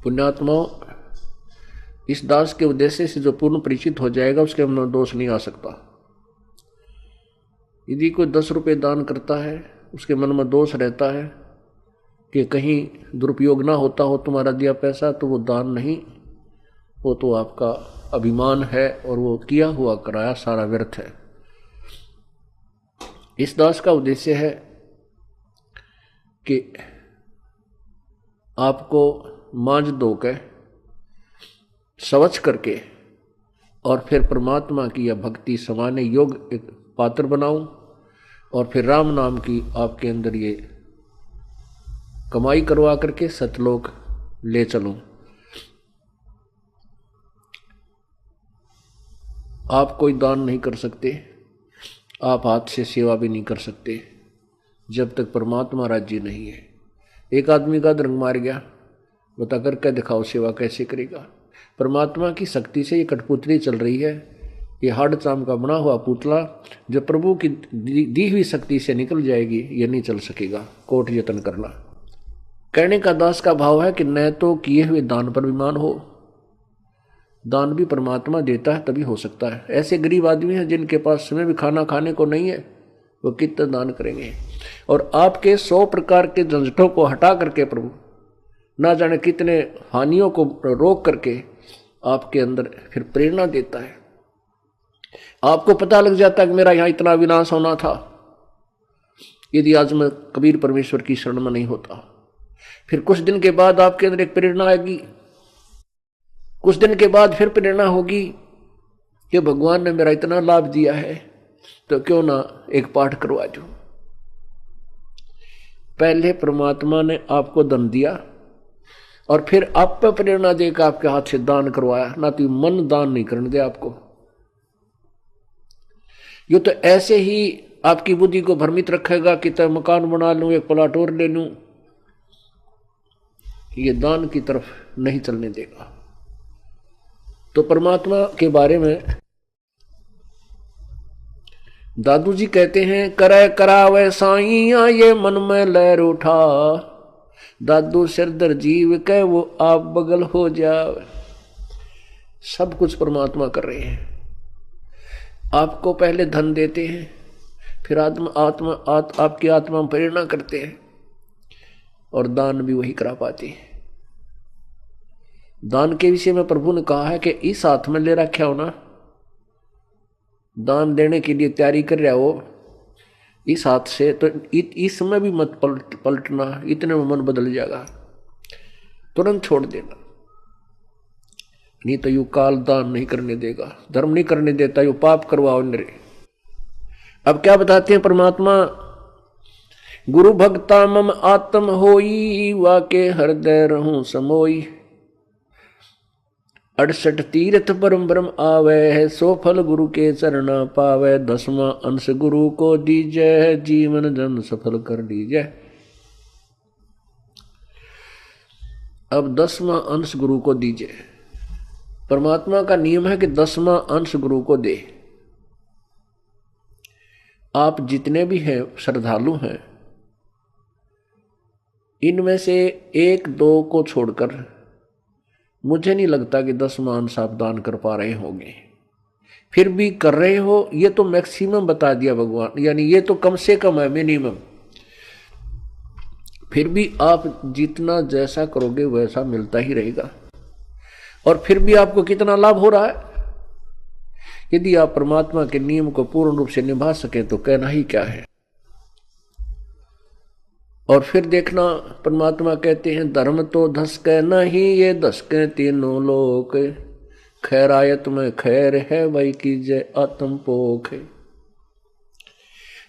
पुण्यात्माओं, इस दास के उद्देश्य से जो पूर्ण परिचित हो जाएगा उसके मन में दोष नहीं आ सकता। यदि कोई 10 रुपये दान करता है, उसके मन में दोष रहता है कि कहीं दुरुपयोग ना होता हो तुम्हारा दिया पैसा, तो वो दान नहीं, वो तो आपका अभिमान है और वो किया हुआ कराया सारा व्यर्थ है। इस दास का उद्देश्य है कि आपको मांझ धो के स्वच्छ करके और फिर परमात्मा की या भक्ति समाने योग एक पात्र बनाऊं और फिर राम नाम की आपके अंदर ये कमाई करवा करके सतलोक ले चलूं। आप कोई दान नहीं कर सकते, आप हाथ से सेवा भी नहीं कर सकते जब तक परमात्मा राज्य नहीं है। एक आदमी का रंग मार गया, बता करके दिखाओ सेवा कैसे करेगा। परमात्मा की शक्ति से ये कठपुतली चल रही है, ये हाड़ चाम का बना हुआ पुतला जब प्रभु की दी हुई शक्ति से निकल जाएगी ये नहीं चल सकेगा। कोट यत्न करना। कहने का दास का भाव है कि न तो किए हुए दान पर विमान हो, दान भी परमात्मा देता है तभी हो सकता है। ऐसे गरीब आदमी हैं जिनके पास समय भी खाना खाने को नहीं है, वो कितना दान करेंगे। और आपके 100 प्रकार के झंझटों को हटा करके प्रभु ना जाने कितने हानियों को रोक करके आपके अंदर फिर प्रेरणा देता है। आपको पता लग जाता है कि मेरा यहां इतना विनाश होना था यदि आज मैं कबीर परमेश्वर की शरण में नहीं होता। फिर कुछ दिन के बाद आपके अंदर एक प्रेरणा आएगी, कुछ दिन के बाद फिर प्रेरणा होगी कि भगवान ने मेरा इतना लाभ दिया है तो क्यों ना एक पाठ करवा दूं। पहले परमात्मा ने आपको धन दिया और फिर आप पे प्रेरणा देकर आपके हाथ से दान करवाया, ना तो मन दान नहीं करने दे आपको। ये तो ऐसे ही आपकी बुद्धि को भ्रमित रखेगा कि तय मकान बना लूं, एक प्लाट और ले लूं, ये दान की तरफ नहीं चलने देगा। तो परमात्मा के बारे में दादू जी कहते हैं, करे करावे साईया ये मन में लहर उठा, दादू सिरदर जीव के वो आप बगल हो जावे। सब कुछ परमात्मा कर रहे हैं। आपको पहले धन देते हैं, फिर आपकी आत्मा में प्रेरणा करते हैं और दान भी वही करा पाते हैं। दान के विषय में प्रभु ने कहा है कि इस हाथ में ले रखा हो ना, दान देने के लिए तैयारी कर रहा हो इस हाथ से, तो इस समय भी मत पलटना, इतने में मन बदल जाएगा, तुरंत छोड़ देना। नहीं तो यू काल दान नहीं करने देगा, धर्म नहीं करने देता, यू पाप करवाओ नरे। अब क्या बताते हैं परमात्मा, गुरु भक्ता मम आत्म होई, वाके हृदय रहूं समोई, 68 तीर्थ परम ब्रह्म आवे है, सो फल गुरु के चरणा पावे, 10वां अंश गुरु को दीजै, जीवन जन सफल कर दीजै। अब 10वां अंश गुरु को दीजै। परमात्मा का नियम है कि 10वां अंश गुरु को दे। आप जितने भी हैं श्रद्धालु हैं, इनमें से 1-2 को छोड़कर मुझे नहीं लगता कि 10वां अंश आप दान कर पा रहे होंगे। फिर भी कर रहे हो, ये तो मैक्सिमम बता दिया भगवान, यानी ये तो कम से कम है, मिनिमम। फिर भी आप जितना जैसा करोगे वैसा मिलता ही रहेगा। और फिर भी आपको कितना लाभ हो रहा है। यदि आप परमात्मा के नियम को पूर्ण रूप से निभा सके तो कहना ही क्या है। और फिर देखना, परमात्मा कहते हैं, धर्म तो धसके नहीं ये धसके तीनों लोक, खैरायत में खैर है वही कीजिए आत्म पोख।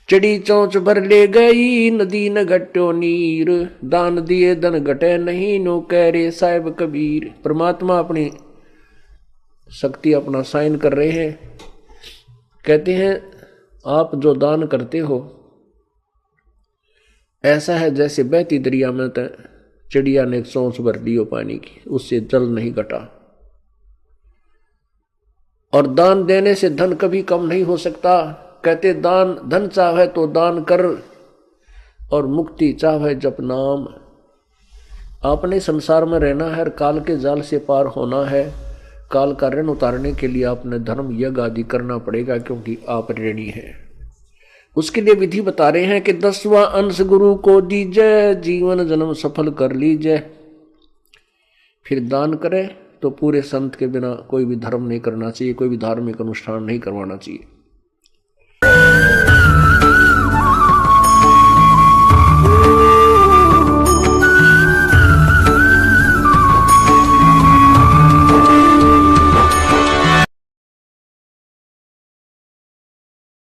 चढ़ी चौंच भर ले गई नदी न घट्यो नीर, दान दिए धन घटे नहीं नो कह रे साहिब कबीर। परमात्मा अपनी शक्ति अपना साइन कर रहे हैं। कहते हैं आप जो दान करते हो ऐसा है जैसे बहती दरिया में चिड़िया ने एक चौंच भर ली हो पानी की, उससे जल नहीं घटा। और दान देने से धन कभी कम नहीं हो सकता। कहते दान धन चाहे तो दान कर, और मुक्ति चाहे जप नाम। आपने संसार में रहना है और काल के जाल से पार होना है। काल का ऋण उतारने के लिए आपने धर्म यज्ञ आदि करना पड़ेगा, क्योंकि आप ऋणी हैं। उसके लिए विधि बता रहे हैं कि 10वां अंश गुरु को दीजय, जीवन जन्म सफल कर लीजय। फिर दान करे तो पूरे संत के बिना कोई भी धर्म नहीं करना चाहिए, कोई भी धार्मिक अनुष्ठान नहीं करवाना चाहिए।